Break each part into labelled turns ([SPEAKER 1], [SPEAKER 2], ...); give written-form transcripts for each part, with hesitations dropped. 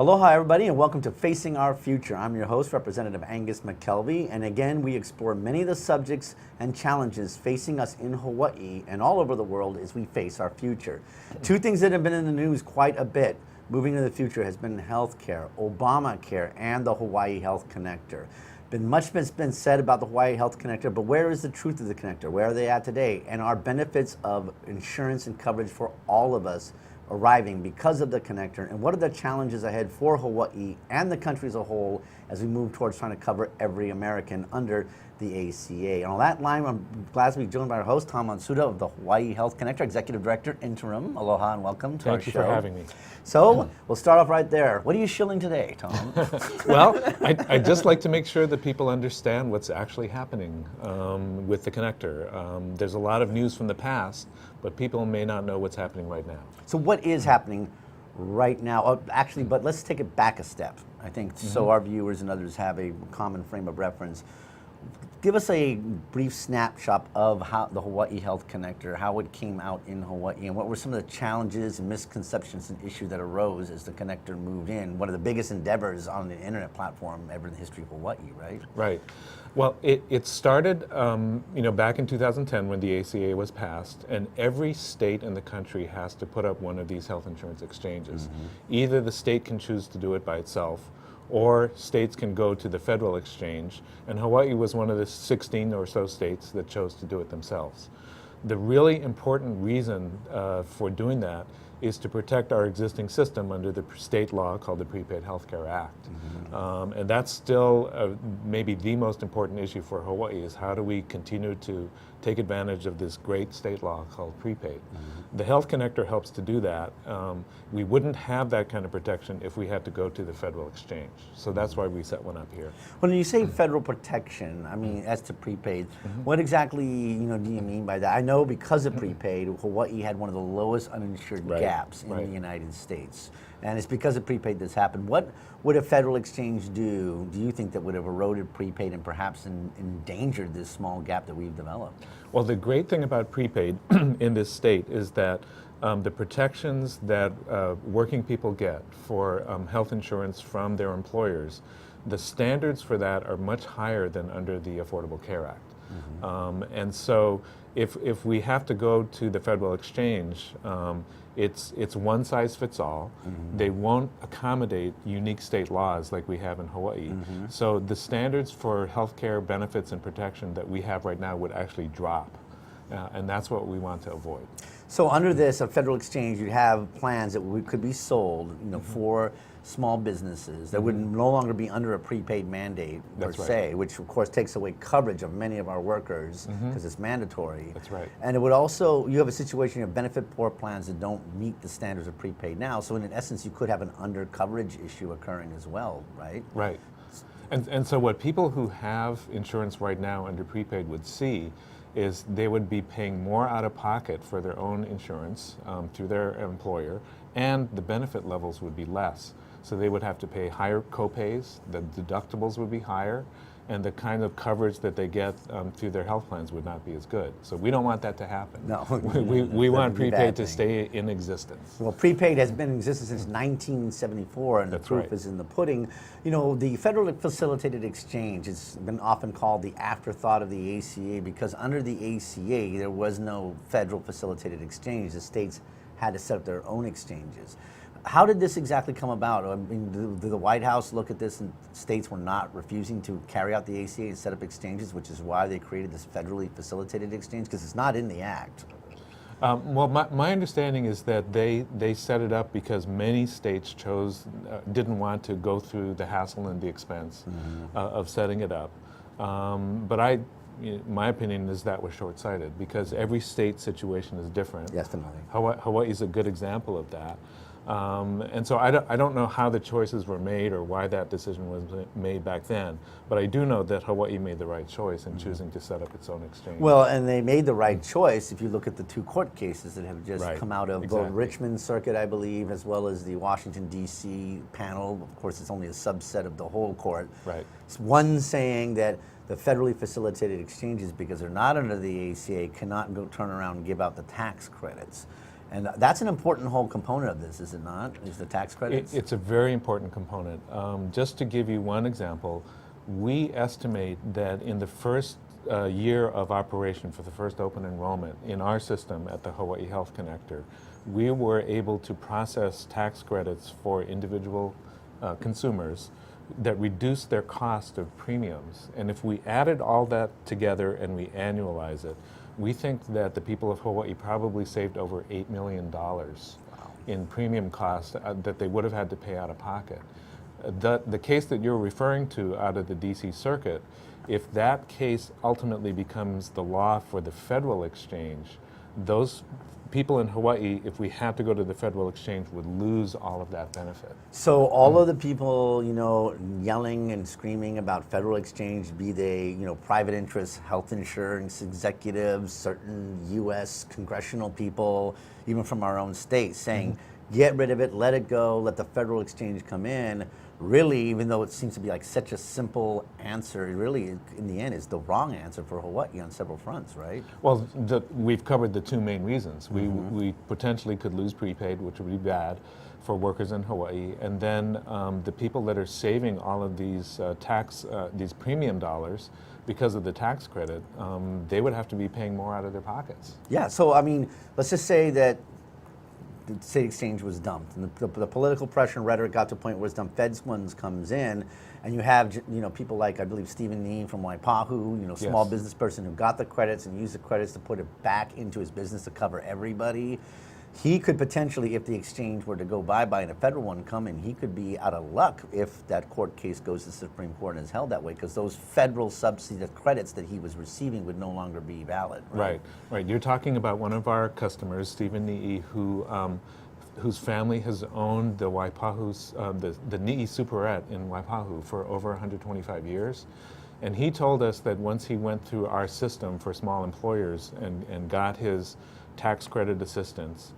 [SPEAKER 1] Aloha everybody and welcome to Facing Our Future. I'm your host, Representative Angus McKelvey, and again we explore many of the subjects and challenges facing us in Hawaii and all over the world as we face our future. Two things that have been in the news quite a bit moving to the future has been healthcare, Obamacare, and the Hawaii Health Connector. Much has been said about the Hawaii Health Connector, but where is the truth of the connector? Where are they at today? And are benefits of insurance and coverage for all of us arriving because of the connector, and what are the challenges ahead for Hawaii and the country as a whole as we move towards trying to cover every American under the ACA? And on that line, I'm glad to be joined by our host, Tom Matsuda of the Hawaii Health Connector, Executive Director Interim. Aloha and welcome to our show.
[SPEAKER 2] Thank you for having me.
[SPEAKER 1] So we'll start off right there. What are you shilling today, Tom?
[SPEAKER 2] Well, I'd just like to make sure that people understand what's actually happening with the connector. There's a lot of news from the past, but people may not know what's happening right now.
[SPEAKER 1] So what is happening right now? Actually, but let's take it back a step, I think, so our viewers and others have a common frame of reference. Give us a brief snapshot of how the Hawaii Health Connector, how it came out in Hawaii, and what were some of the challenges and misconceptions and issues that arose as the connector moved in. One of the biggest endeavors on the internet platform ever in the history of Hawaii, right?
[SPEAKER 2] Right. Well, it started back in 2010 when the ACA was passed, and every state in the country has to put up one of these health insurance exchanges. Either the state can choose to do it by itself, or states can go to the federal exchange, and Hawaii was one of the 16 or so states that chose to do it themselves. The really important reason for doing that is to protect our existing system under the state law called the Prepaid Healthcare Act. And that's still maybe the most important issue for Hawaii, is how do we continue to take advantage of this great state law called prepaid. The Health Connector helps to do that. We wouldn't have that kind of protection if we had to go to the federal exchange. So that's why we set one up here.
[SPEAKER 1] When you say federal protection, I mean, as to prepaid, what exactly do you mean by that? I know because of prepaid, Hawaii had one of the lowest uninsured gaps in the United States. And it's because of prepaid that's happened. What would a federal exchange do you think, that would have eroded prepaid and perhaps endangered this small gap that we've developed?
[SPEAKER 2] Well, the great thing about prepaid in this state is that the protections that working people get for health insurance from their employers, the standards for that are much higher than under the Affordable Care Act. And so if we have to go to the federal exchange, it's one size fits all. They won't accommodate unique state laws like we have in Hawaii. So the standards for healthcare benefits and protection that we have right now would actually drop. And that's what we want to avoid.
[SPEAKER 1] So under this, a federal exchange, you'd have plans that could be sold, for small businesses that would no longer be under a prepaid mandate per se, which of course takes away coverage of many of our workers because it's mandatory.
[SPEAKER 2] That's right.
[SPEAKER 1] And it would also, you have a situation of benefit poor plans that don't meet the standards of prepaid now. So in essence, you could have an under coverage issue occurring as well, right?
[SPEAKER 2] Right. And so what people who have insurance right now under prepaid would see is they would be paying more out of pocket for their own insurance through their employer, and the benefit levels would be less. So they would have to pay higher copays, the deductibles would be higher, and the kind of coverage that they get through their health plans would not be as good. So we don't want that to happen.
[SPEAKER 1] No.
[SPEAKER 2] We want prepaid to stay in existence.
[SPEAKER 1] Well, prepaid has been in existence since 1974, and the proof is in the pudding. The Federal Facilitated Exchange has been often called the afterthought of the ACA, because under the ACA, there was no Federal Facilitated Exchange. The states had to set up their own exchanges. How did this exactly come about? I mean, did the White House look at this and states were not refusing to carry out the ACA and set up exchanges, which is why they created this federally facilitated exchange? Because it's not in the Act.
[SPEAKER 2] Well, my understanding is that they set it up because many states didn't want to go through the hassle and the expense of setting it up. But my opinion is that was short-sighted, because every state situation is different.
[SPEAKER 1] Definitely.
[SPEAKER 2] Hawaii is a good example of that. And so I don't know how the choices were made or why that decision was made back then, but I do know that Hawaii made the right choice in choosing to set up its own exchange.
[SPEAKER 1] Well, and they made the right choice if you look at the two court cases that have just come out of both Richmond Circuit, I believe, as well as the Washington, D.C. panel. Of course, it's only a subset of the whole court.
[SPEAKER 2] Right.
[SPEAKER 1] One saying that the federally facilitated exchanges, because they're not under the ACA, cannot go turn around and give out the tax credits. And that's an important whole component of this, is it not? Is the tax credits?
[SPEAKER 2] It's a very important component. Just to give you one example, we estimate that in the first year of operation for the first open enrollment in our system at the Hawaii Health Connector, we were able to process tax credits for individual consumers that reduced their cost of premiums. And if we added all that together and we annualize it, we think that the people of Hawaii probably saved over $8 million in premium costs that they would have had to pay out of pocket. The case that you're referring to out of the DC Circuit, if that case ultimately becomes the law for the federal exchange, those people in Hawaii, if we had to go to the federal exchange, would lose all of that benefit.
[SPEAKER 1] So all of the people, yelling and screaming about federal exchange, be they, private interests, health insurance executives, certain U.S. congressional people, even from our own state, saying, get rid of it, let it go, let the federal exchange come in, really, even though it seems to be like such a simple answer, it really, in the end, is the wrong answer for Hawaii on several fronts, right?
[SPEAKER 2] Well, we've covered the two main reasons. We potentially could lose prepaid, which would be bad for workers in Hawaii, and then the people that are saving all of these these premium dollars because of the tax credit, they would have to be paying more out of their pockets.
[SPEAKER 1] Yeah, so I mean, let's just say that the state exchange was dumped, and the political pressure and rhetoric got to a point where it's dumped. Feds funds comes in, and you have people like, I believe, Stephen Nee from Waipahu, small
[SPEAKER 2] Yes.
[SPEAKER 1] business person who got the credits and used the credits to put it back into his business to cover everybody. He could potentially, if the exchange were to go bye-bye and a federal one come in, he could be out of luck if that court case goes to the Supreme Court and is held that way, because those federal subsidy credits that he was receiving would no longer be valid.
[SPEAKER 2] Right. You're talking about one of our customers, Stephen Nee, whose family has owned the Waipahu's, the Nee Superette in Waipahu for over 125 years. And he told us that once he went through our system for small employers and got his tax credit assistance,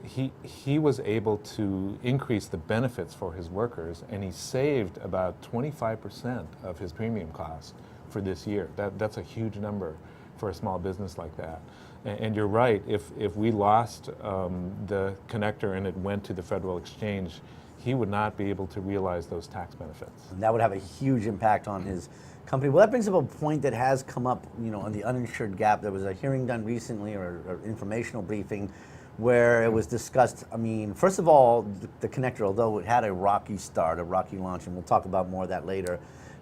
[SPEAKER 2] he was able to increase the benefits for his workers, and he saved about 25% of his premium cost for this year. That's a huge number for a small business like that. And you're right, if we lost the connector and it went to the federal exchange, he would not be able to realize those tax benefits.
[SPEAKER 1] And that would have a huge impact on his company. Well, that brings up a point that has come up, on the uninsured gap. There was a hearing done recently, or informational briefing, where it was discussed. I mean, first of all, the connector, although it had a rocky start, a rocky launch, and we'll talk about more of that later,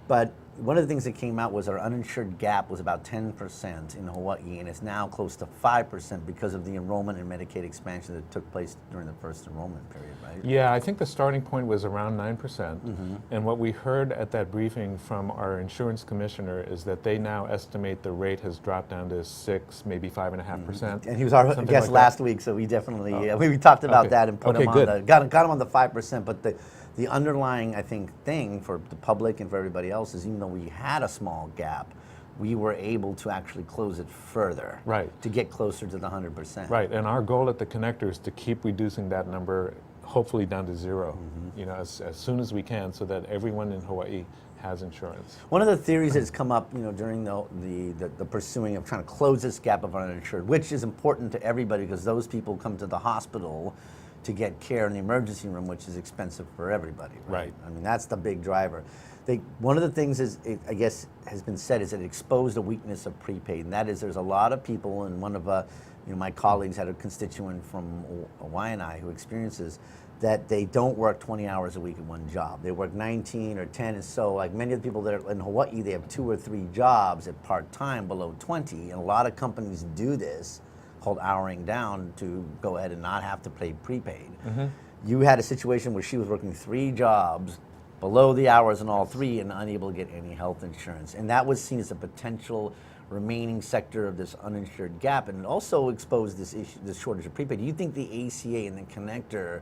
[SPEAKER 1] but one of the things that came out was our uninsured gap was about 10% in Hawaii, and it's now close to 5% because of the enrollment and Medicaid expansion that took place during the first enrollment period, right?
[SPEAKER 2] Yeah, I think the starting point was around 9%. And what we heard at that briefing from our insurance commissioner is that they now estimate the rate has dropped down to 6, maybe 5.5%.
[SPEAKER 1] And he was our guest
[SPEAKER 2] like
[SPEAKER 1] last week, so we definitely we talked about that and put him on got him on the 5%. But the underlying, I think, thing for the public and for everybody else is, even though we had a small gap, we were able to actually close it further, to get closer to the 100%.
[SPEAKER 2] Right, and our goal at the connector is to keep reducing that number, hopefully down to 0, as soon as we can, so that everyone in Hawaii has insurance.
[SPEAKER 1] One of the theories that's come up, during the pursuing of trying to close this gap of uninsured, which is important to everybody, because those people come to the hospital to get care in the emergency room, which is expensive for everybody. Right. I mean, that's the big driver. One of the things I guess has been said is that it exposed a weakness of prepaid, and that is there's a lot of people, and one of my colleagues had a constituent from Waianae who experiences that they don't work 20 hours a week in one job. They work 19 or 10, and so like many of the people that are in Hawaii, they have 2 or 3 jobs at part-time below 20, and a lot of companies do this, called houring down, to go ahead and not have to pay prepaid. You had a situation where she was working 3 jobs below the hours in all 3 and unable to get any health insurance. And that was seen as a potential remaining sector of this uninsured gap, and it also exposed this issue, this shortage of prepaid. Do you think the ACA and the connector,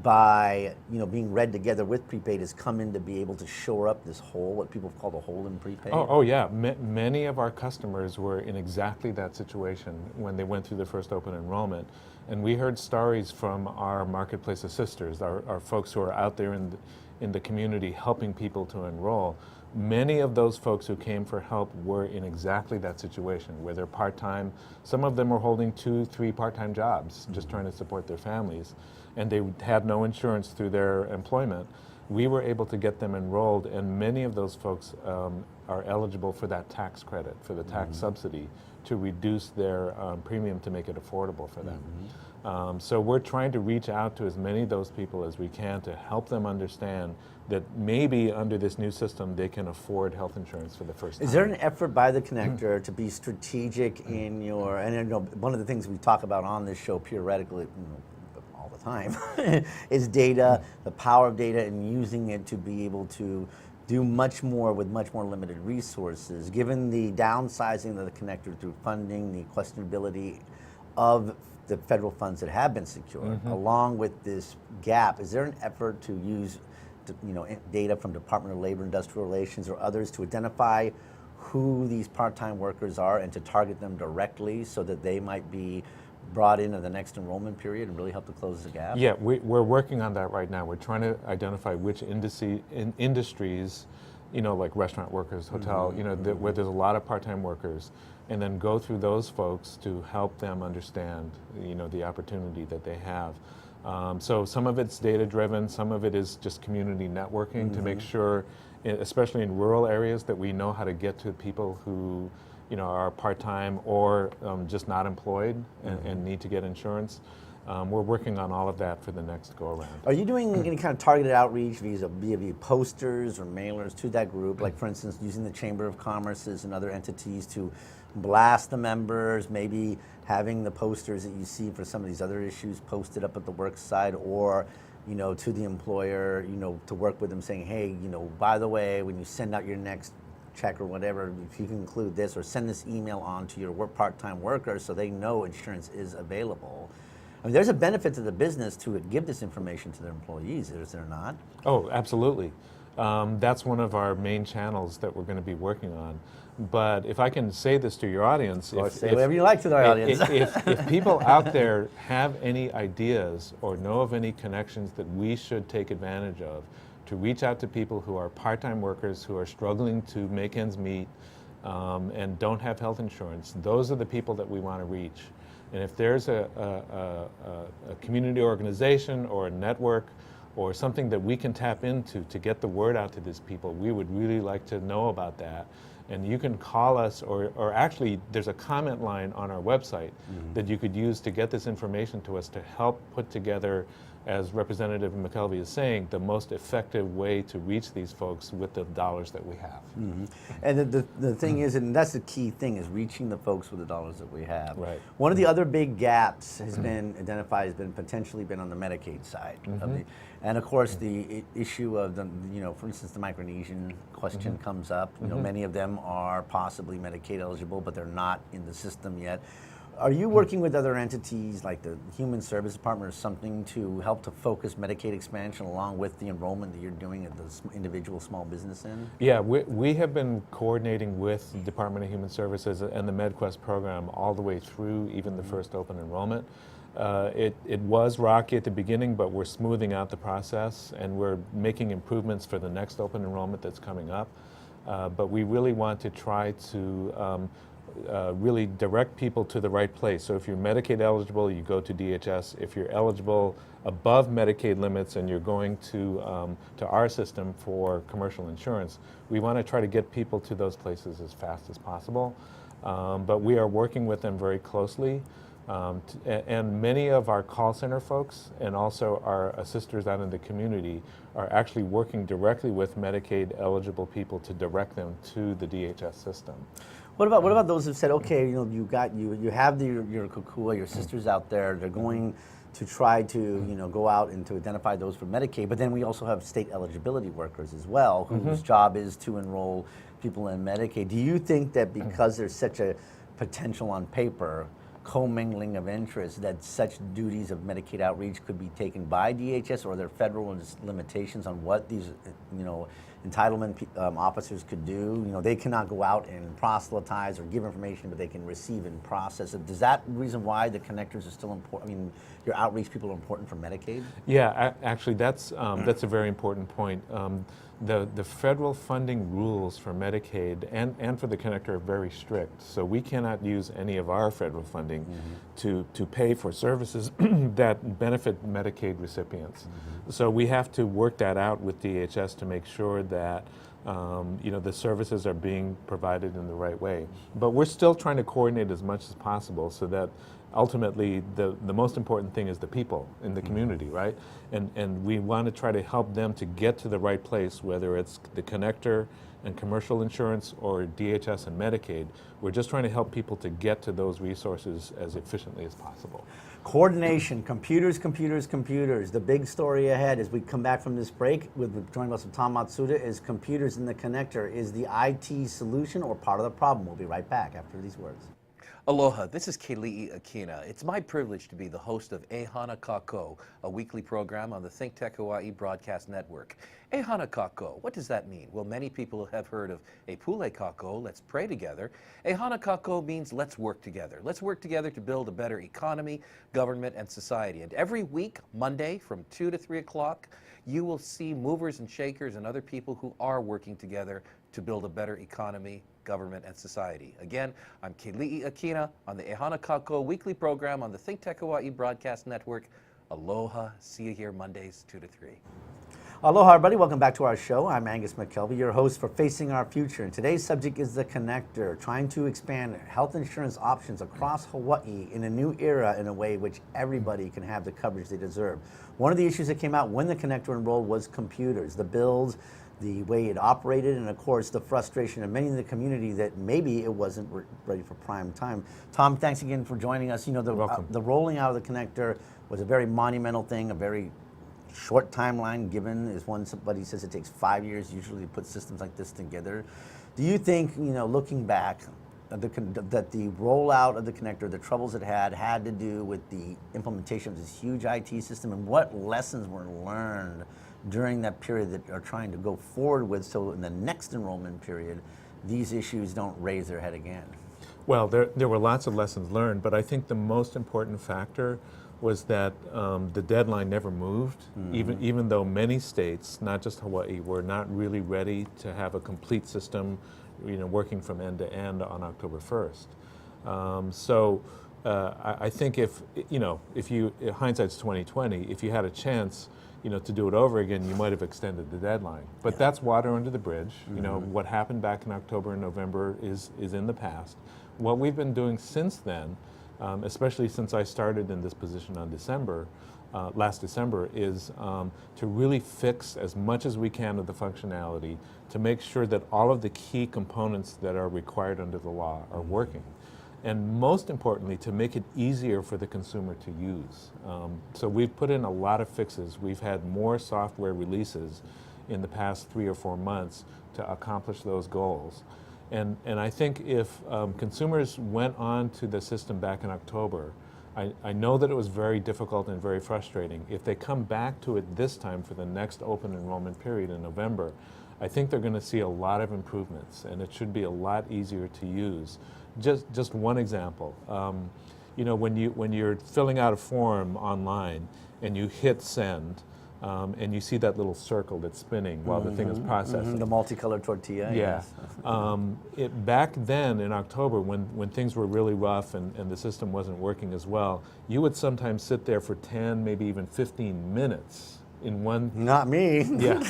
[SPEAKER 1] by being read together with prepaid, has come in to be able to shore up this hole, what people call the hole in prepaid?
[SPEAKER 2] Oh yeah, many of our customers were in exactly that situation when they went through the first open enrollment. And we heard stories from our marketplace assisters, our folks who are out there in the community helping people to enroll, Many of those folks who came for help were in exactly that situation, where they're part-time. Some of them were holding 2, 3 part-time jobs, just trying to support their families, and they had no insurance through their employment. We were able to get them enrolled, and many of those folks are eligible for that tax credit, for the tax subsidy, to reduce their premium to make it affordable for them. So we're trying to reach out to as many of those people as we can to help them understand that maybe under this new system they can afford health insurance for the first time.
[SPEAKER 1] Is there an effort by the Connector to be strategic in your, and you know, one of the things we talk about on this show periodically, all the time, is data, the power of data, and using it to be able to do much more with much more limited resources. Given the downsizing of the Connector through funding, the questionability of the federal funds that have been secured, along with this gap, is there an effort to use data from Department of Labor, Industrial Relations, or others to identify who these part-time workers are and to target them directly so that they might be brought into the next enrollment period and really help to close the gap?
[SPEAKER 2] Yeah, we're working on that right now. We're trying to identify which industries, like restaurant workers, hotel, where there's a lot of part-time workers, and then go through those folks to help them understand, the opportunity that they have. So some of it's data-driven, some of it is just community networking to make sure, especially in rural areas, that we know how to get to people who are part-time or just not employed and need to get insurance. We're working on all of that for the next go-around.
[SPEAKER 1] Are you doing any kind of targeted outreach via posters or mailers to that group? Like, for instance, using the Chamber of Commerce's and other entities to blast the members, maybe having the posters that you see for some of these other issues posted up at the work site, or to the employer, to work with them saying, hey, by the way, when you send out your next check or whatever, if you can include this, or send this email on to your part-time workers so they know insurance is available. I mean, there's a benefit to the business to give this information to their employees, is there not?
[SPEAKER 2] Oh, absolutely. That's one of our main channels that we're going to be working on. But if I can say this to your audience,
[SPEAKER 1] say whatever you like to our audience.
[SPEAKER 2] if people out there have any ideas or know of any connections that we should take advantage of, to reach out to people who are part-time workers who are struggling to make ends meet and don't have health insurance, those are the people that we want to reach. And if there's a community organization or a network or something that we can tap into to get the word out to these people, we would really like to know about that. And you can call us, or actually there's a comment line on our website that you could use to get this information to us to help put together, as Representative McKelvey is saying, the most effective way to reach these folks with the dollars that we have.
[SPEAKER 1] And the thing is, and that's the key thing, is reaching the folks with the dollars that we have.
[SPEAKER 2] Right.
[SPEAKER 1] One of the other big gaps has been identified, has been potentially been on the Medicaid side of the, and of course the issue of the, for instance, the Micronesian question comes up. Many of them are possibly Medicaid eligible, but they're not in the system yet. Are you working with other entities like the Human Service Department or something to help to focus Medicaid expansion along with the enrollment that you're doing at the individual small business end?
[SPEAKER 2] Yeah, we have been coordinating with the Department of Human Services and the MedQuest program all the way through even the first open enrollment. It was rocky at the beginning, but we're smoothing out the process and we're making improvements for the next open enrollment that's coming up. But we really want to try to really direct people to the right place. So if you're Medicaid eligible, you go to DHS. If you're eligible above Medicaid limits and you're going to our system for commercial insurance, we want to try to get people to those places as fast as possible. But we are working with them very closely. And many of our call center folks and also our assisters out in the community are actually working directly with Medicaid eligible people to direct them to the DHS system.
[SPEAKER 1] What about those who've said, okay, you have your KUKUA, your sisters out there, they're going to try to go out and to identify those for Medicaid, but then we also have state eligibility workers as well, whose job is to enroll people in Medicaid. Do you think that because there's such a potential on paper, commingling of interests, that such duties of Medicaid outreach could be taken by DHS, or are there federal limitations on what these entitlement officers could do? They cannot go out and proselytize or give information, but they can receive and process it. Does that reason why the connectors are still important? I mean, your outreach people are important for Medicaid?
[SPEAKER 2] Yeah, actually, that's a very important point. the federal funding rules for Medicaid and for the connector are very strict. So we cannot use any of our federal funding to pay for services that benefit Medicaid recipients. So we have to work that out with DHS to make sure that the services are being provided in the right way. But we're still trying to coordinate as much as possible so that ultimately the most important thing is the people in the community, right? And we want to try to help them to get to the right place, whether it's the connector and commercial insurance or DHS and Medicaid. We're just trying to help people to get to those resources as efficiently as possible.
[SPEAKER 1] Coordination, computers. The big story ahead as we come back from this break with joining us with Tom Matsuda is computers in the connector. Is the IT solution or part of the problem? We'll be right back after these words.
[SPEAKER 3] Aloha, this is Keli'i Akina. It's my privilege to be the host of Ehana Kako, a weekly program on the ThinkTech Hawaii broadcast network. Ehana Kako, what does that mean? Well, many people have heard of E Pule Kako, let's pray together. Ehana Kako means let's work together. Let's work together to build a better economy, government, and society. And every week, Monday from 2 to 3 o'clock, you will see movers and shakers and other people who are working together to build a better economy, government, and society. Again, I'm Keli'i Akina on the Ehana Kako weekly program on the ThinkTech Hawaii broadcast network. Aloha. See you here Mondays 2 to 3.
[SPEAKER 1] Aloha, everybody. Welcome back to our show. I'm Angus McKelvey, your host for Facing Our Future. And today's subject is the connector, trying to expand health insurance options across Hawaii in a new era in a way which everybody can have the coverage they deserve. One of the issues that came out when the connector enrolled was computers, the bills, the way it operated, and of course the frustration of many in the community that maybe it wasn't ready for prime time. Tom, thanks again for joining us. You know, the rolling out of the connector was a very monumental thing, a very short timeline given, is one somebody says it takes 5 years usually to put systems like this together. Do you think, looking back, that the rollout of the connector, the troubles it had to do with the implementation of this huge IT system, and what lessons were learned during that period that are trying to go forward with, so in the next enrollment period, these issues don't raise their head again?
[SPEAKER 2] Well, there were lots of lessons learned, but I think the most important factor was that the deadline never moved, even though many states, not just Hawaii, were not really ready to have a complete system, working from end to end on October 1st. I think if hindsight's 20/20, if you had a chance, to do it over again, you might have extended the deadline. But that's water under the bridge. What happened back in October and November is in the past. What we've been doing since then, especially since I started in this position on last December, is to really fix as much as we can of the functionality to make sure that all of the key components that are required under the law are working. And most importantly, to make it easier for the consumer to use. So we've put in a lot of fixes. We've had more software releases in the past 3 or 4 months to accomplish those goals. And I think if consumers went on to the system back in October, I know that it was very difficult and very frustrating. If they come back to it this time for the next open enrollment period in November, I think they're going to see a lot of improvements, and it should be a lot easier to use. Just one example, when you're filling out a form online and you hit send, and you see that little circle that's spinning while the thing is processing.
[SPEAKER 1] The multicolored tortilla.
[SPEAKER 2] Yeah.
[SPEAKER 1] Yes.
[SPEAKER 2] Back then in October, when things were really rough and the system wasn't working as well, you would sometimes sit there for 10, maybe even 15 minutes in one.
[SPEAKER 1] Not me.
[SPEAKER 2] Yeah.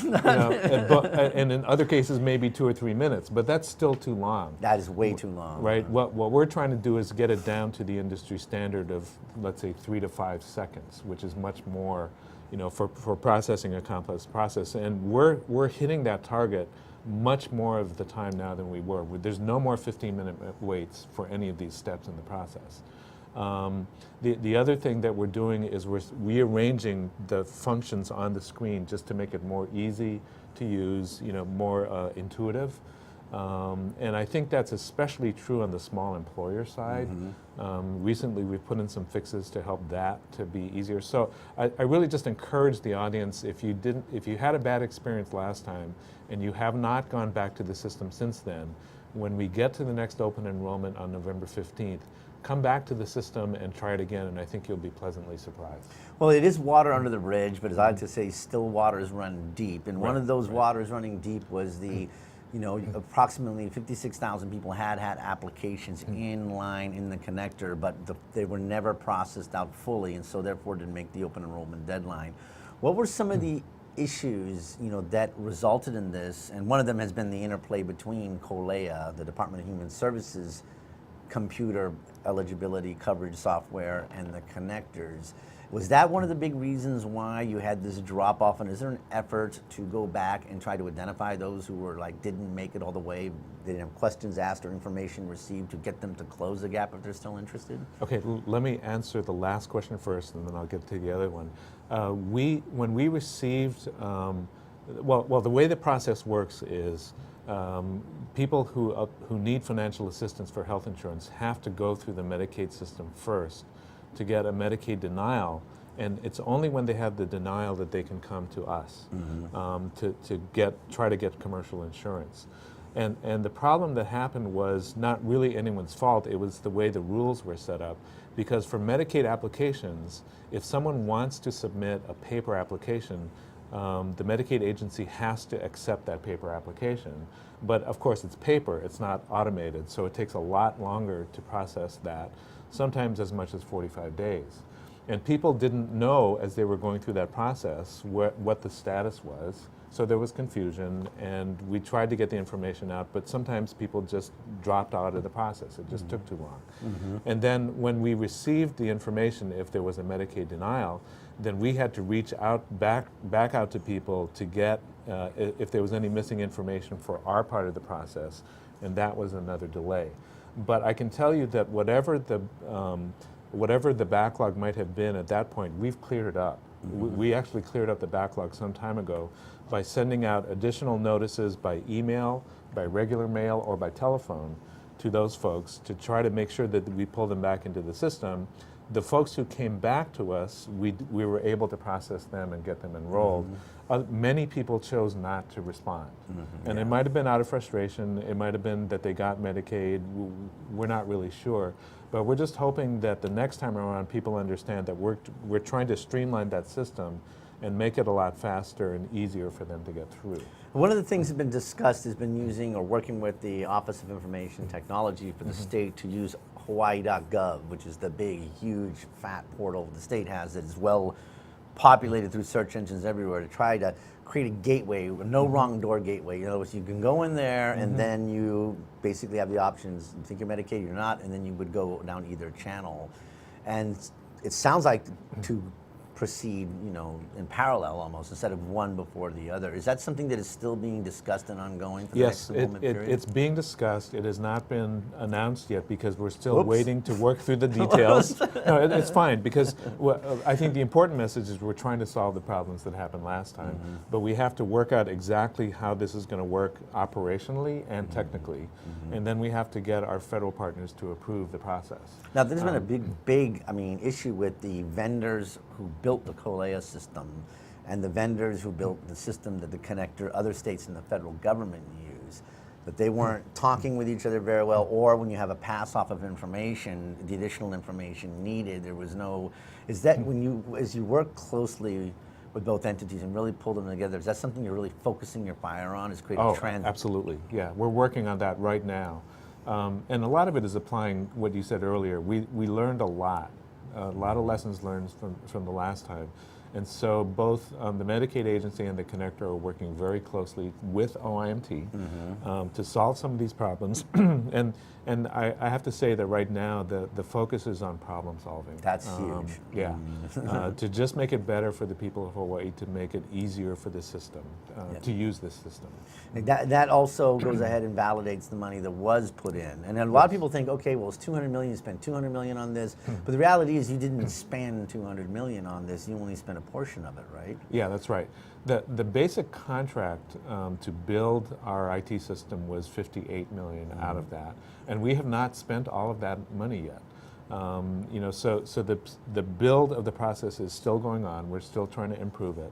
[SPEAKER 2] And in other cases, maybe 2 or 3 minutes, but that's still too long.
[SPEAKER 1] That is way too long.
[SPEAKER 2] Right. What we're trying to do is get it down to the industry standard of, let's say, 3 to 5 seconds, which is much more, for processing a complex process. And we're hitting that target much more of the time now than we were. There's no more 15-minute waits for any of these steps in the process. The other thing that we're doing is we're rearranging the functions on the screen just to make it more easy to use, more intuitive. And I think that's especially true on the small employer side. Recently, we've put in some fixes to help that to be easier. So I really just encourage the audience, if you had a bad experience last time and you have not gone back to the system since then, when we get to the next open enrollment on November 15th, come back to the system and try it again, and I think you'll be pleasantly surprised.
[SPEAKER 1] Well, it is water under the bridge, but as I like to say, still waters run deep. And one
[SPEAKER 2] Right,
[SPEAKER 1] of those
[SPEAKER 2] right.
[SPEAKER 1] waters running deep was the, approximately 56,000 people had applications in line in the connector, but they were never processed out fully, and so therefore didn't make the open enrollment deadline. What were some of the issues, that resulted in this? And one of them has been the interplay between COLEA, the Department of Human Services computer eligibility coverage software, and the connectors. Was that one of the big reasons why you had this drop off? And is there an effort to go back and try to identify those who were didn't make it all the way, they didn't have questions asked or information received, to get them to close the gap if they're still interested?
[SPEAKER 2] Okay, let me answer the last question first, and then I'll get to the other one. When we received, well, the way the process works is people who need financial assistance for health insurance have to go through the Medicaid system first to get a Medicaid denial, and it's only when they have the denial that they can come to us to try to get commercial insurance. And the problem that happened was not really anyone's fault. It was the way the rules were set up. Because for Medicaid applications, if someone wants to submit a paper application, the Medicaid agency has to accept that paper application. But of course it's paper, it's not automated, so it takes a lot longer to process that, sometimes as much as 45 days. And people didn't know as they were going through that process what the status was. So there was confusion, and we tried to get the information out, but sometimes people just dropped out of the process. It just took too long. And then when we received the information, if there was a Medicaid denial, then we had to reach out, back out to people to get if there was any missing information for our part of the process, and that was another delay. But I can tell you that whatever the backlog might have been at that point, we've cleared it up. We actually cleared up the backlog some time ago by sending out additional notices by email, by regular mail, or by telephone to those folks to try to make sure that we pull them back into the system. The folks who came back to us, we were able to process them and get them enrolled. Many people chose not to respond. And it might have been out of frustration, it might have been that they got Medicaid, we're not really sure. But we're just hoping that the next time around people understand that we're trying to streamline that system and make it a lot faster and easier for them to get through.
[SPEAKER 1] One of the things that's been discussed has been using or working with the Office of Information Technology for the state to use Hawaii.gov, which is the big, huge, fat portal the state has that is well populated through search engines everywhere, to try to create a gateway, no wrong door gateway. You know, so you can go in there and then you basically have the options. You think you're Medicaid, you're not, and then you would go down either channel. And it sounds like to proceed, in parallel almost, instead of one before the other. Is that something that is still being discussed and ongoing for the next enrollment period?
[SPEAKER 2] It's being discussed. It has not been announced yet because we're still waiting to work through the details. No, it's fine, because I think the important message is we're trying to solve the problems that happened last time, but we have to work out exactly how this is going to work operationally and technically, and then we have to get our federal partners to approve the process.
[SPEAKER 1] Now, there's been a big, issue with the vendors who built the COLEA system and the vendors who built the system that the connector other states and the federal government use, that they weren't talking with each other very well, or when you have a pass off of information, the additional information needed, there was no, is that as you work closely with both entities and really pull them together, is that something you're really focusing your fire on, is creating a trend?
[SPEAKER 2] Absolutely, yeah, we're working on that right now. And a lot of it is applying what you said earlier. We learned a lot of lessons learned from the last time. And so both the Medicaid agency and the connector are working very closely with OIMT to solve some of these problems. And I have to say that right now the focus is on problem solving.
[SPEAKER 1] That's huge.
[SPEAKER 2] Yeah, to just make it better for the people of Hawaii, to make it easier for the system, to use this system.
[SPEAKER 1] That also goes ahead and validates the money that was put in. And a lot of people think, okay, well, it's $200 million, you spent $200 million on this, but the reality is you didn't spend $200 million on this, you only spent a portion of it, right?
[SPEAKER 2] Yeah, that's right. The basic contract to build our IT system was $58 million out of that, and we have not spent all of that money yet. So the build of the process is still going on. We're still trying to improve it,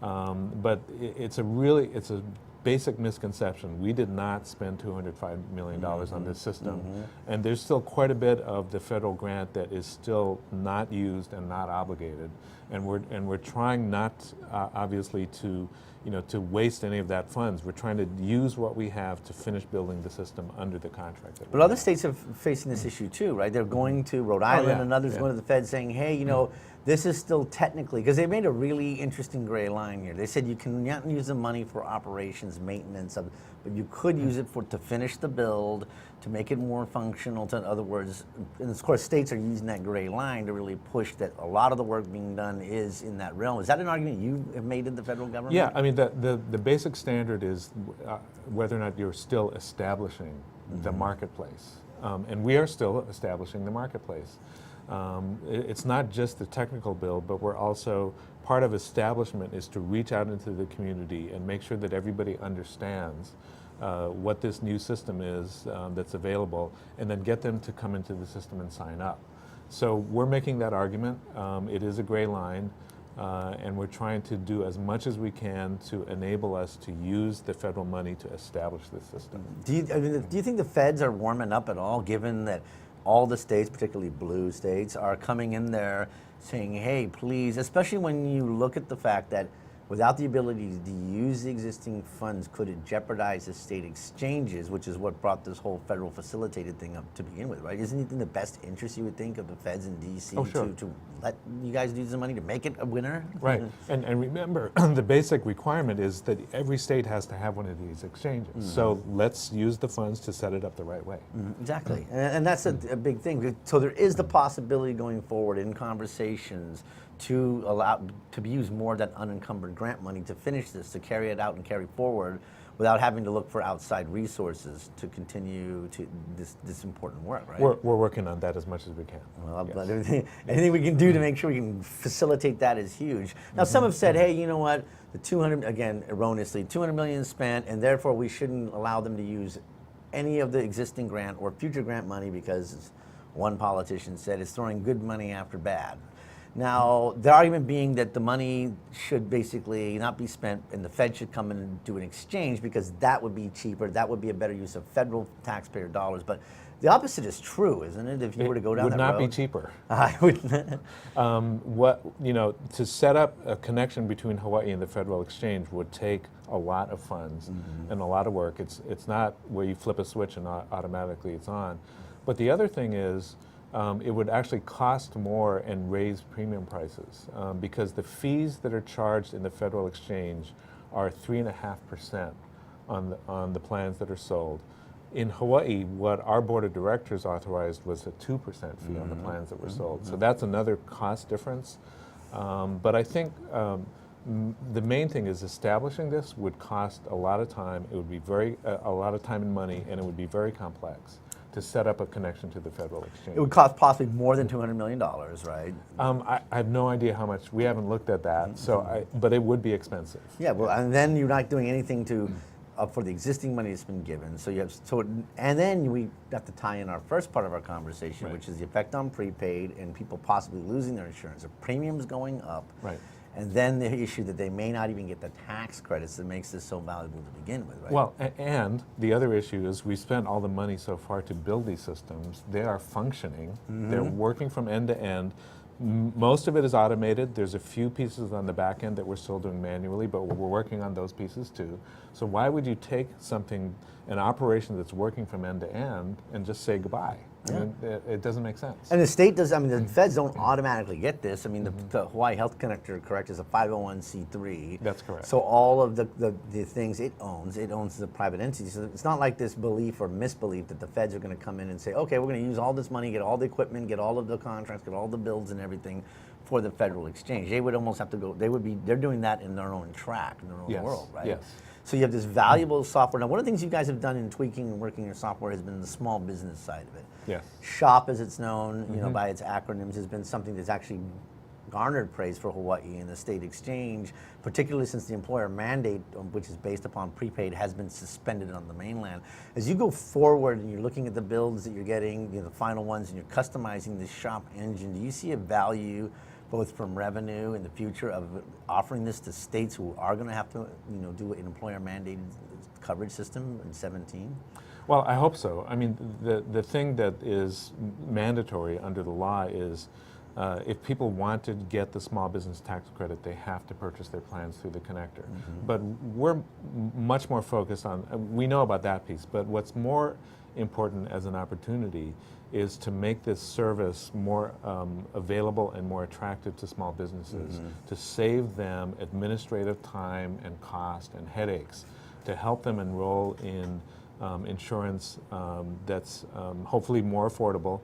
[SPEAKER 2] but it's a basic misconception. We did not spend $205 million on this system, and there's still quite a bit of the federal grant that is still not used and not obligated, and we're trying not obviously to to waste any of that funds. We're trying to use what we have to finish building the system under the contract.
[SPEAKER 1] But other states are facing this issue too, right? They're going to Rhode Island and others going to the Fed saying, hey, this is still technically, because they made a really interesting gray line here. They said you cannot use the money for operations, maintenance, but you could use it to finish the build, to make it more functional. In other words, and of course, states are using that gray line to really push that a lot of the work being done is in that realm. Is that an argument you have made in the federal government?
[SPEAKER 2] Yeah, I mean, the basic standard is whether or not you're still establishing the marketplace. And we are still establishing the marketplace. It's not just the technical build, but we're also, part of establishment is to reach out into the community and make sure that everybody understands what this new system is that's available, and then get them to come into the system and sign up. So we're making that argument. It is a gray line, and we're trying to do as much as we can to enable us to use the federal money to establish this system.
[SPEAKER 1] Do you think the feds are warming up at all, given that all the states, particularly blue states, are coming in there saying, hey, please, especially when you look at the fact that without the ability to use the existing funds, could it jeopardize the state exchanges, which is what brought this whole federal facilitated thing up to begin with, right? Isn't it in the best interest, you would think, of the feds in D.C. to let you guys use the money to make it a winner?
[SPEAKER 2] Right, and remember, the basic requirement is that every state has to have one of these exchanges. So let's use the funds to set it up the right way.
[SPEAKER 1] Exactly, and that's a big thing. So there is the possibility going forward in conversations to use more of that unencumbered grant money to finish this, to carry it out and carry forward without having to look for outside resources to continue to this important work, right?
[SPEAKER 2] We're working on that as much as we can.
[SPEAKER 1] Well,
[SPEAKER 2] yes.
[SPEAKER 1] But anything we can do to make sure we can facilitate that is huge. Now, some have said, hey, you know what, the 200, again, erroneously, 200 million spent, and therefore we shouldn't allow them to use any of the existing grant or future grant money because one politician said it's throwing good money after bad. Now, the argument being that the money should basically not be spent and the Fed should come in and do an exchange because that would be cheaper, that would be a better use of federal taxpayer dollars. But the opposite is true, isn't it? If you were to go down that road.
[SPEAKER 2] It would not be cheaper.
[SPEAKER 1] I would.
[SPEAKER 2] To set up a connection between Hawaii and the federal exchange would take a lot of funds and a lot of work. It's not where you flip a switch and automatically it's on. But the other thing is, it would actually cost more and raise premium prices because the fees that are charged in the federal exchange are 3.5% on the plans that are sold. In Hawaii, what our board of directors authorized was a 2% fee on the plans that were sold. So that's another cost difference. But I think the main thing is establishing this would cost a lot of time. It would be a lot of time and money, and it would be very complex to set up a connection to the federal exchange.
[SPEAKER 1] It would cost possibly more than $200 million, right?
[SPEAKER 2] I have no idea how much. We haven't looked at that, but it would be expensive.
[SPEAKER 1] Yeah, well, and then you're not doing anything to for the existing money that's been given. So you have and then we have to tie in our first part of our conversation, which is the effect on prepaid and people possibly losing their insurance, the premiums going up.
[SPEAKER 2] Right.
[SPEAKER 1] And then the issue that they may not even get the tax credits that makes this so valuable to begin with, right?
[SPEAKER 2] Well, and the other issue is we spent all the money so far to build these systems. They are functioning. They're working from end to end. Most of it is automated. There's a few pieces on the back end that we're still doing manually, but we're working on those pieces too. So why would you take an operation that's working from end to end and just say goodbye? I mean, it doesn't make sense.
[SPEAKER 1] And the state does, the feds don't automatically get this. I mean, the Hawaii Health Connector, correct, is a 501c3.
[SPEAKER 2] That's correct.
[SPEAKER 1] So all of the things it owns the private entities. So it's not like this belief or misbelief that the feds are going to come in and say, okay, we're going to use all this money, get all the equipment, get all of the contracts, get all the builds and everything for the federal exchange. They would almost have to go, they're doing that in their own track, in their own world, right?
[SPEAKER 2] Yes.
[SPEAKER 1] So you have this valuable software. Now, one of the things you guys have done in tweaking and working your software has been the small business side of it.
[SPEAKER 2] Yes.
[SPEAKER 1] SHOP, as it's known, by its acronyms, has been something that's actually garnered praise for Hawaii and the state exchange, particularly since the employer mandate, which is based upon prepaid, has been suspended on the mainland. As you go forward and you're looking at the builds that you're getting, the final ones, and you're customizing the SHOP engine, do you see a value both from revenue in the future of offering this to states who are going to have to, do an employer-mandated coverage system in 17?
[SPEAKER 2] Well, I hope so. I mean, the thing that is mandatory under the law is if people want to get the small business tax credit, they have to purchase their plans through the connector. But we're much more focused on, we know about that piece, but what's more important as an opportunity is to make this service more available and more attractive to small businesses, to save them administrative time and cost and headaches, to help them enroll in insurance that's hopefully more affordable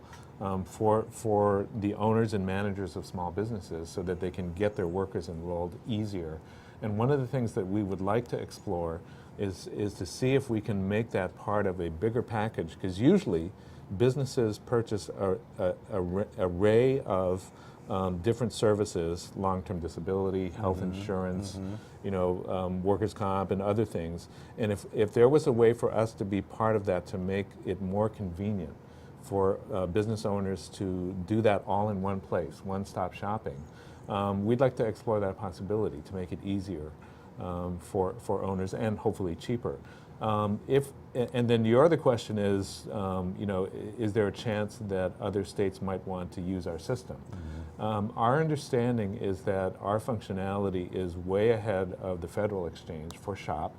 [SPEAKER 2] for the owners and managers of small businesses so that they can get their workers enrolled easier. And one of the things that we would like to explore is to see if we can make that part of a bigger package, because usually businesses purchase an array of different services, long-term disability, health insurance, workers' comp and other things. And if there was a way for us to be part of that to make it more convenient for business owners to do that all in one place, one-stop shopping, we'd like to explore that possibility to make it easier for owners and hopefully cheaper. And then your other question is, is there a chance that other states might want to use our system? Our understanding is that our functionality is way ahead of the federal exchange for SHOP,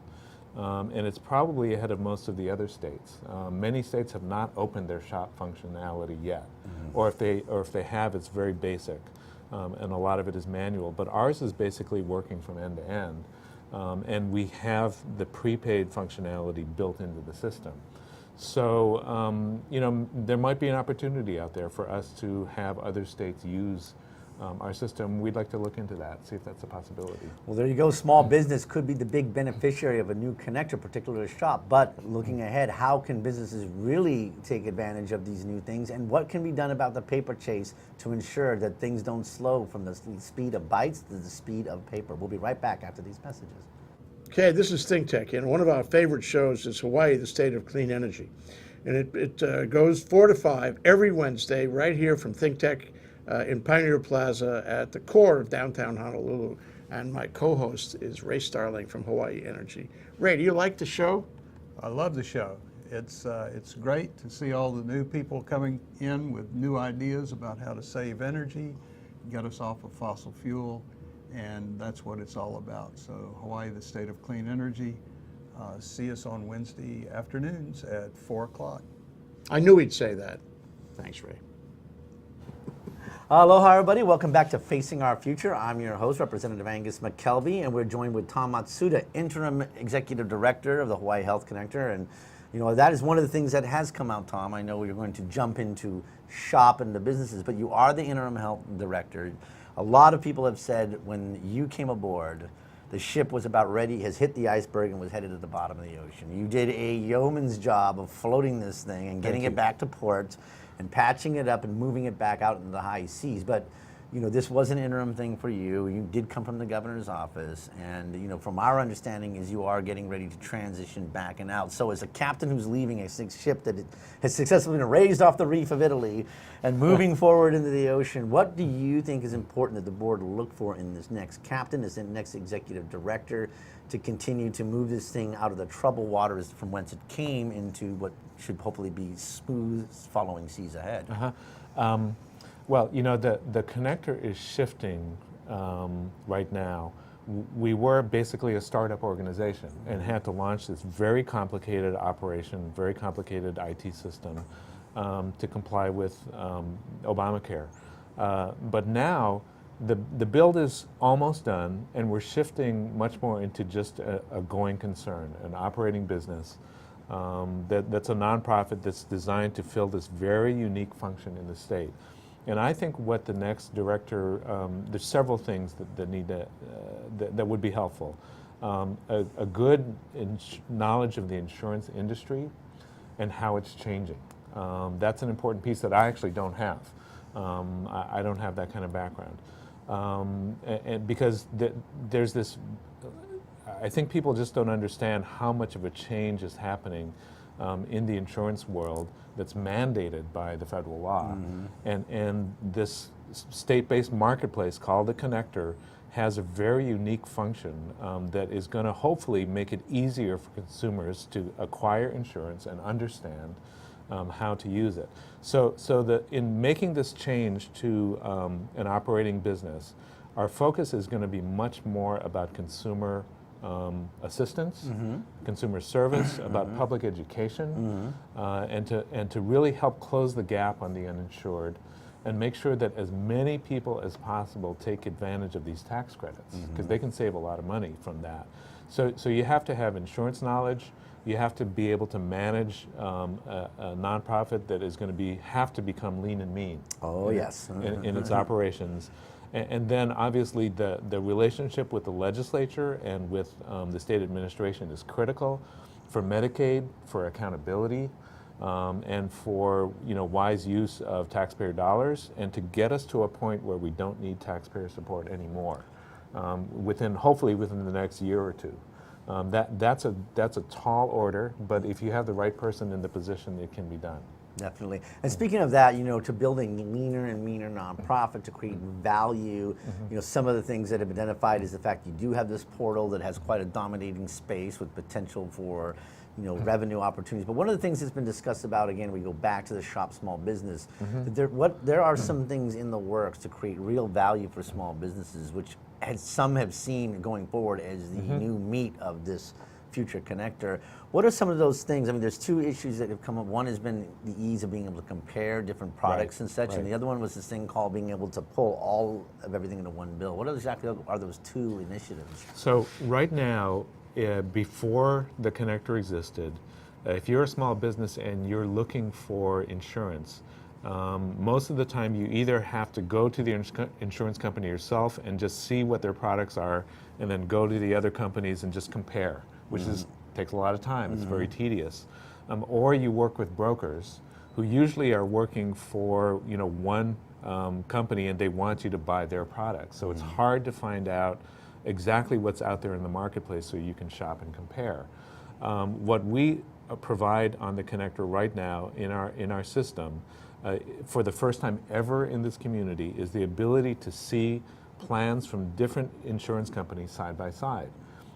[SPEAKER 2] and it's probably ahead of most of the other states. Many states have not opened their SHOP functionality yet, or if they have, it's very basic, and a lot of it is manual. But ours is basically working from end to end. And we have the prepaid functionality built into the system. So, there might be an opportunity out there for us to have other states use our system. We'd like to look into that, see if that's a possibility.
[SPEAKER 1] Well, there you go. Small business could be the big beneficiary of a new connector, particularly SHOP. But looking ahead, how can businesses really take advantage of these new things? And what can be done about the paper chase to ensure that things don't slow from the speed of bytes to the speed of paper? We'll be right back after these messages.
[SPEAKER 4] Okay, this is ThinkTech, and one of our favorite shows is Hawaii, the State of Clean Energy. And it goes 4 to 5 every Wednesday right here from ThinkTech in Pioneer Plaza at the core of downtown Honolulu. And my co-host is Ray Starling from Hawaii Energy. Ray, do you like the show?
[SPEAKER 5] I love the show. It's great to see all the new people coming in with new ideas about how to save energy, get us off of fossil fuel, and that's what it's all about. So Hawaii, the State of Clean Energy, see us on Wednesday afternoons at 4 o'clock.
[SPEAKER 4] I knew he'd say that. Thanks, Ray.
[SPEAKER 1] Aloha, everybody. Welcome back to Facing Our Future. I'm your host, Representative Angus McKelvey, and we're joined with Tom Matsuda, Interim Executive Director of the Hawaii Health Connector. And, that is one of the things that has come out, Tom. I know you're going to jump into SHOP and the businesses, but you are the Interim Health Director. A lot of people have said when you came aboard, the ship was about ready, has hit the iceberg and was headed to the bottom of the ocean. You did a yeoman's job of floating this thing and getting it back to port and patching it up and moving it back out into the high seas. But, this was an interim thing for you. You did come from the governor's office. And, from our understanding is you are getting ready to transition back and out. So as a captain who's leaving a ship that has successfully been raised off the reef of Italy and moving forward into the ocean, what do you think is important that the board look for in this next captain, this next executive director, to continue to move this thing out of the troubled waters from whence it came into what should hopefully be smooth following seas ahead?
[SPEAKER 2] Well, the connector is shifting right now. We were basically a startup organization and had to launch this very complicated operation, very complicated IT system to comply with Obamacare. But now the build is almost done, and we're shifting much more into just a going concern, an operating business that's a nonprofit that's designed to fill this very unique function in the state. And I think what the next director, there's several things that need that would be helpful. A good knowledge of the insurance industry and how it's changing. That's an important piece that I actually don't have. I don't have that kind of background. And because there's this, I think people just don't understand how much of a change is happening in the insurance world that's mandated by the federal law. And this state-based marketplace called the Connector has a very unique function that is going to hopefully make it easier for consumers to acquire insurance and understand how to use it. So in making this change to an operating business, our focus is going to be much more about consumer assistance, consumer service, about public education, and to really help close the gap on the uninsured and make sure that as many people as possible take advantage of these tax credits, because they can save a lot of money from that. So you have to have insurance knowledge. You have to be able to manage a nonprofit that is going to have to become lean and mean.
[SPEAKER 1] Oh, yes.
[SPEAKER 2] In its operations. And then obviously the relationship with the legislature and with the state administration is critical for Medicaid, for accountability, and for wise use of taxpayer dollars, and to get us to a point where we don't need taxpayer support anymore, hopefully within the next year or two. That's a tall order, but if you have the right person in the position, it can be done.
[SPEAKER 1] Definitely. And speaking of that, to building leaner and meaner nonprofit to create value, some of the things that have been identified is the fact you do have this portal that has quite a dominating space with potential for revenue opportunities. But one of the things that's been discussed about, again, we go back to the shop small business, that there are some things in the works to create real value for small businesses, which some have seen going forward as the new meat of this future connector. What are some of those things? I mean, there's two issues that have come up. One has been the ease of being able to compare different products and such, and the other one was this thing called being able to pull all of everything into one bill. What exactly are those two initiatives?
[SPEAKER 2] So right now, before the connector existed, if you're a small business and you're looking for insurance, most of the time you either have to go to the insurance company yourself and just see what their products are, and then go to the other companies and just compare, which takes a lot of time. It's very tedious. Or you work with brokers who usually are working for one company, and they want you to buy their products. So it's hard to find out exactly what's out there in the marketplace so you can shop and compare. What we provide on the connector right now in our system, for the first time ever in this community, is the ability to see plans from different insurance companies side by side.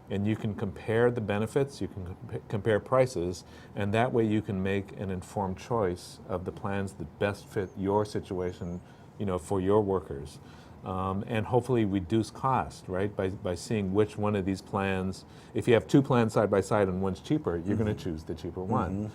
[SPEAKER 2] And you can compare the benefits, you can compare prices, and that way you can make an informed choice of the plans that best fit your situation, for your workers. And hopefully reduce cost, right? By seeing which one of these plans, if you have two plans side by side and one's cheaper, you're going to choose the cheaper one.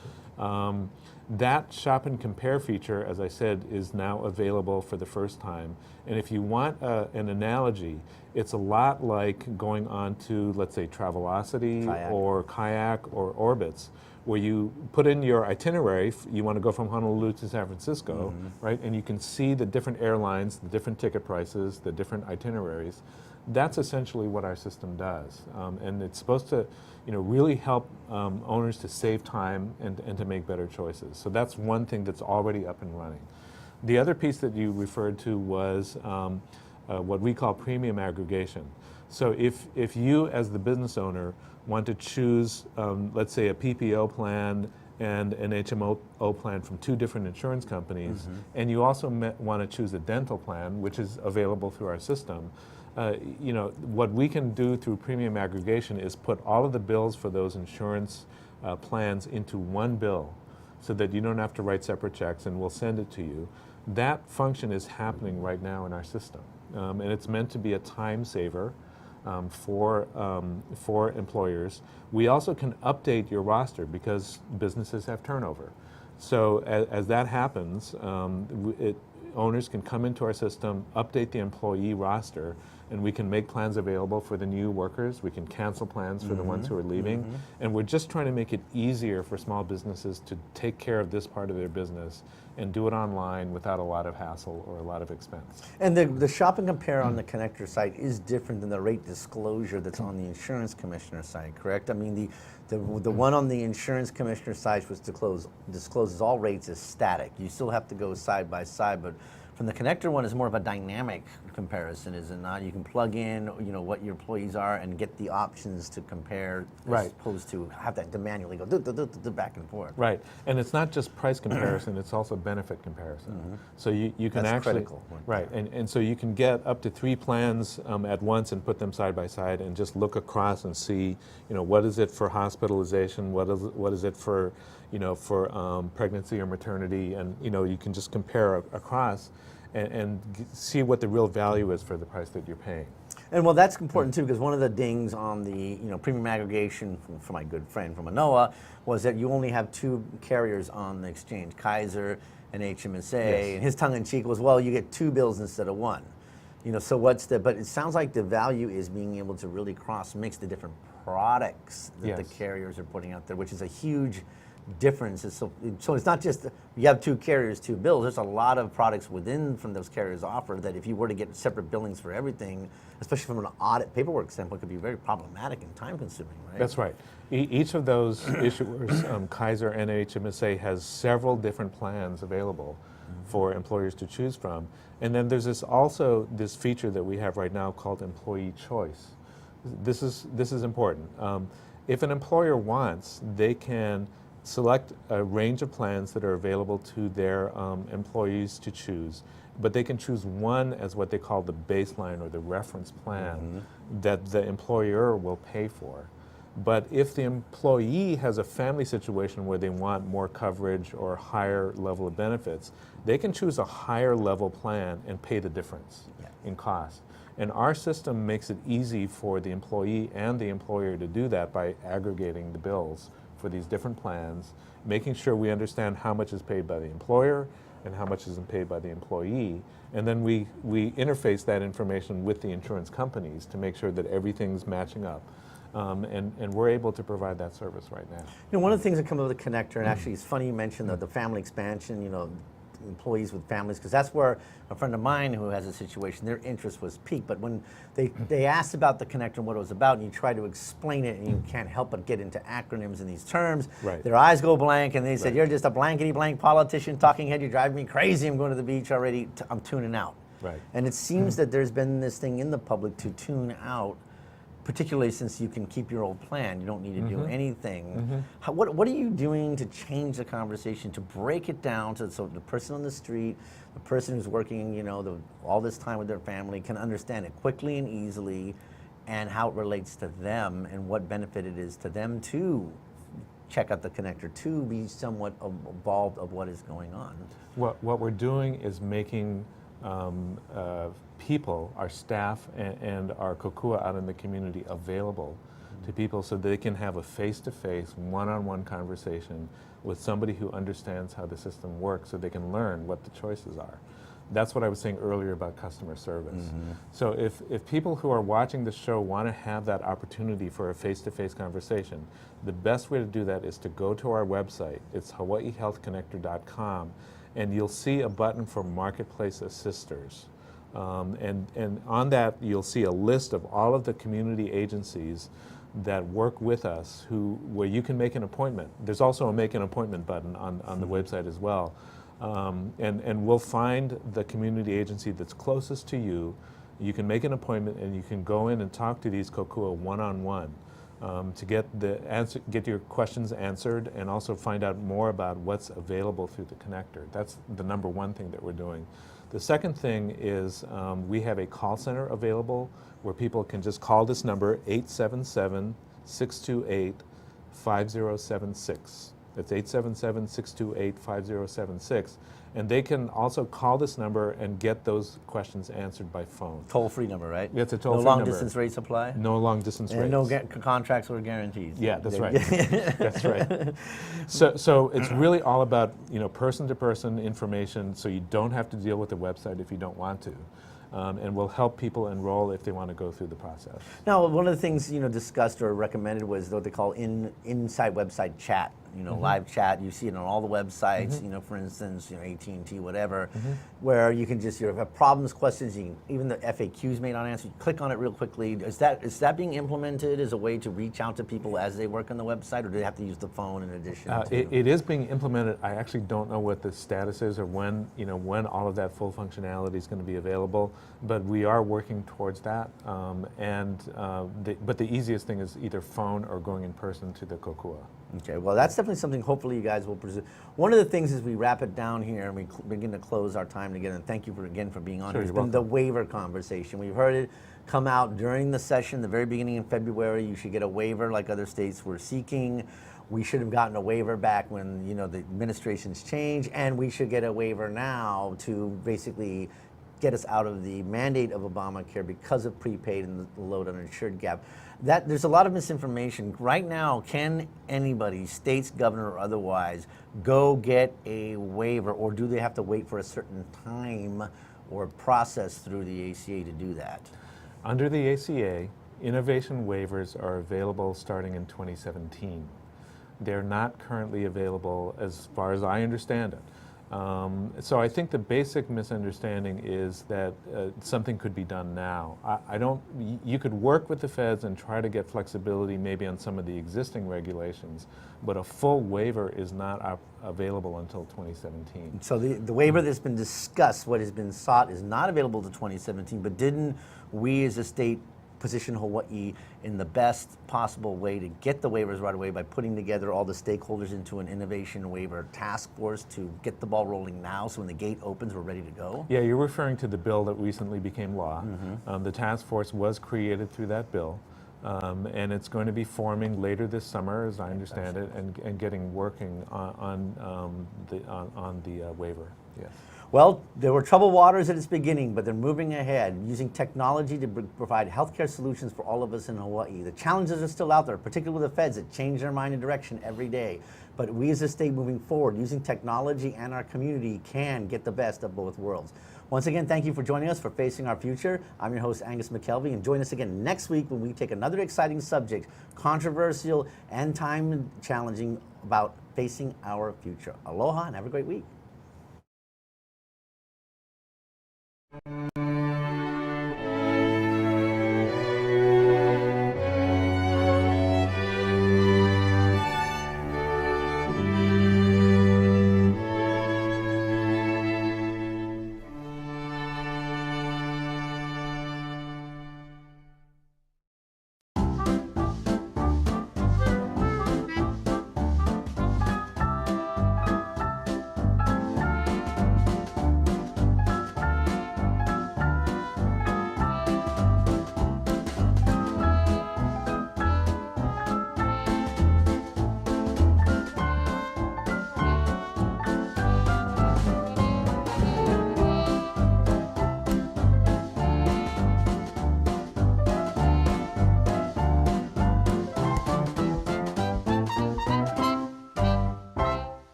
[SPEAKER 2] That shop and compare feature, as I said, is now available for the first time. And if you want an analogy, it's a lot like going on to, let's say, Travelocity or Kayak or Orbitz, where you put in your itinerary. You want to go from Honolulu to San Francisco, right? And you can see the different airlines, the different ticket prices, the different itineraries. That's essentially what our system does. And it's supposed to really help owners to save time and to make better choices. So that's one thing that's already up and running. The other piece that you referred to was what we call premium aggregation. So if you, as the business owner, want to choose, let's say, a PPO plan and an HMO plan from two different insurance companies, and you also want to choose a dental plan, which is available through our system, what we can do through premium aggregation is put all of the bills for those insurance plans into one bill, so that you don't have to write separate checks, and we'll send it to you. That function is happening right now in our system, and it's meant to be a time saver for employers. We also can update your roster because businesses have turnover. So as that happens, owners can come into our system, update the employee roster, and we can make plans available for the new workers. We can cancel plans for the ones who are leaving. And we're just trying to make it easier for small businesses to take care of this part of their business and do it online without a lot of hassle or a lot of expense.
[SPEAKER 1] And the shop and compare on the connector site is different than the rate disclosure that's on the insurance commissioner site, correct? I mean, the one on the insurance commissioner site was discloses all rates as static. You still have to go side by side, but from the connector one is more of a dynamic comparison, is it not? You can plug in, what your employees are and get the options to compare,
[SPEAKER 2] Right.
[SPEAKER 1] as opposed to have that to manually go back and forth.
[SPEAKER 2] Right, and it's not just price comparison, it's also benefit comparison. So you can
[SPEAKER 1] That's
[SPEAKER 2] actually,
[SPEAKER 1] critical.
[SPEAKER 2] right, and so you can get up to 3 plans at once and put them side by side and just look across and see, what is it for hospitalization, what is it for, for pregnancy or maternity, and you can just compare across and see what the real value is for the price that you're paying.
[SPEAKER 1] And well, that's important too, because one of the dings on the premium aggregation from my good friend from Manoa was that you only have 2 carriers on the exchange, Kaiser and HMSA.
[SPEAKER 2] Yes.
[SPEAKER 1] And his tongue-in-cheek was, well, you get 2 bills instead of 1. So but it sounds like the value is being able to really cross-mix the different products that the
[SPEAKER 2] Yes.
[SPEAKER 1] carriers are putting out there, which is a huge difference. So it's not just you have 2 carriers, 2 bills. There's a lot of products from those carriers offer that if you were to get separate billings for everything, especially from an audit paperwork standpoint, could be very problematic and time consuming, right?
[SPEAKER 2] That's right. Each of those issuers, Kaiser and HMSA, has several different plans available for employers to choose from. And then there's also this feature that we have right now called employee choice. This is important. If an employer wants, they can select a range of plans that are available to their employees to choose, but they can choose one as what they call the baseline or the reference plan that the employer will pay for. But if the employee has a family situation where they want more coverage or higher level of benefits, they can choose a higher level plan and pay the difference in cost. And our system makes it easy for the employee and the employer to do that by aggregating the bills for these different plans, making sure we understand how much is paid by the employer and how much isn't paid by the employee. And then we interface that information with the insurance companies to make sure that everything's matching up. And we're able to provide that service right now.
[SPEAKER 1] One of the things that come with the connector, and actually it's funny you mentioned the family expansion, employees with families, because that's where a friend of mine who has a situation, their interest was piqued. But when they asked about the connector and what it was about, and you try to explain it, and you can't help but get into acronyms and these terms,
[SPEAKER 2] Right.
[SPEAKER 1] their eyes go blank, and they said,
[SPEAKER 2] Right.
[SPEAKER 1] "You're just a blankety blank politician, talking head. You're driving me crazy. I'm going to the beach already. I'm tuning out."
[SPEAKER 2] Right.
[SPEAKER 1] And it seems that there's been this thing in the public to tune out, particularly since you can keep your old plan. You don't need to do anything. What are you doing to change the conversation, to break it down so the person on the street, the person who's working, all this time with their family can understand it quickly and easily, and how it relates to them and what benefit it is to them to check out the connector, to be somewhat involved of what is going on?
[SPEAKER 2] What we're doing is making people, our staff and our kokua out in the community available to people so they can have a face-to-face, one-on-one conversation with somebody who understands how the system works so they can learn what the choices are. That's what I was saying earlier about customer service. So if people who are watching the show want to have that opportunity for a face-to-face conversation, the best way to do that is to go to our website. It's hawaiihealthconnector.com, and you'll see a button for Marketplace Assisters. And on that, you'll see a list of all of the community agencies that work with us where you can make an appointment. There's also a make an appointment button on the website as well. And we'll find the community agency that's closest to you. You can make an appointment and you can go in and talk to these kokua one-on-one to get your questions answered and also find out more about what's available through the connector. That's the number one thing that we're doing. The second thing is we have a call center available where people can just call this number, 877-628-5076. That's 877-628-5076. And they can also call this number and get those questions answered by phone.
[SPEAKER 1] Toll-free number, right?
[SPEAKER 2] It's a toll-free
[SPEAKER 1] No
[SPEAKER 2] number.
[SPEAKER 1] long-distance rates apply?
[SPEAKER 2] No long-distance rates.
[SPEAKER 1] And no contracts or guarantees.
[SPEAKER 2] Yeah, that's right. That's right. So it's really all about person-to-person information, so you don't have to deal with the website if you don't want to, and we'll help people enroll if they want to go through the process.
[SPEAKER 1] Now, one of the things discussed or recommended was what they call inside website chat live chat. You see it on all the websites, for instance, AT&T, whatever, where you can just, if you have problems, questions, even the FAQs may not answer, you click on it real quickly. Is that being implemented as a way to reach out to people as they work on the website, or do they have to use the phone in addition to?
[SPEAKER 2] It is being implemented. I actually don't know what the status is or when all of that full functionality is going to be available, but we are working towards that. But the easiest thing is either phone or going in person to the Kokua.
[SPEAKER 1] Okay, well, that's definitely something hopefully you guys will pursue. One of the things as we wrap it down here and we begin to close our time together, and thank you again for being on here, has been the waiver conversation. We've heard it come out during the session, the very beginning in February. You should get a waiver like other states were seeking. We should have gotten a waiver back when the administrations changed, and we should get a waiver now to basically get us out of the mandate of Obamacare because of prepaid and the load uninsured gap. There's a lot of misinformation. Right now, can anybody, state's governor or otherwise, go get a waiver, or do they have to wait for a certain time or process through the ACA to do that?
[SPEAKER 2] Under the ACA, innovation waivers are available starting in 2017. They're not currently available as far as I understand it. So I think the basic misunderstanding is that something could be done now. You could work with the feds and try to get flexibility maybe on some of the existing regulations, but a full waiver is not available until 2017.
[SPEAKER 1] So the waiver that's been discussed, what has been sought, is not available to 2017, but didn't we as a state position Hawaii in the best possible way to get the waivers right away by putting together all the stakeholders into an innovation waiver task force to get the ball rolling now, so when the gate opens, we're ready to go?
[SPEAKER 2] Yeah, you're referring to the bill that recently became law. The task force was created through that bill, and it's going to be forming later this summer, as I understand it, and getting working on the waiver. Yes.
[SPEAKER 1] Well, there were troubled waters at its beginning, but they're moving ahead, using technology to provide healthcare solutions for all of us in Hawaii. The challenges are still out there, particularly with the feds that change their mind and direction every day. But we as a state moving forward, using technology and our community, can get the best of both worlds. Once again, thank you for joining us for Facing Our Future. I'm your host, Angus McKelvey, and join us again next week when we take another exciting subject, controversial and time challenging, about facing our future. Aloha and have a great week.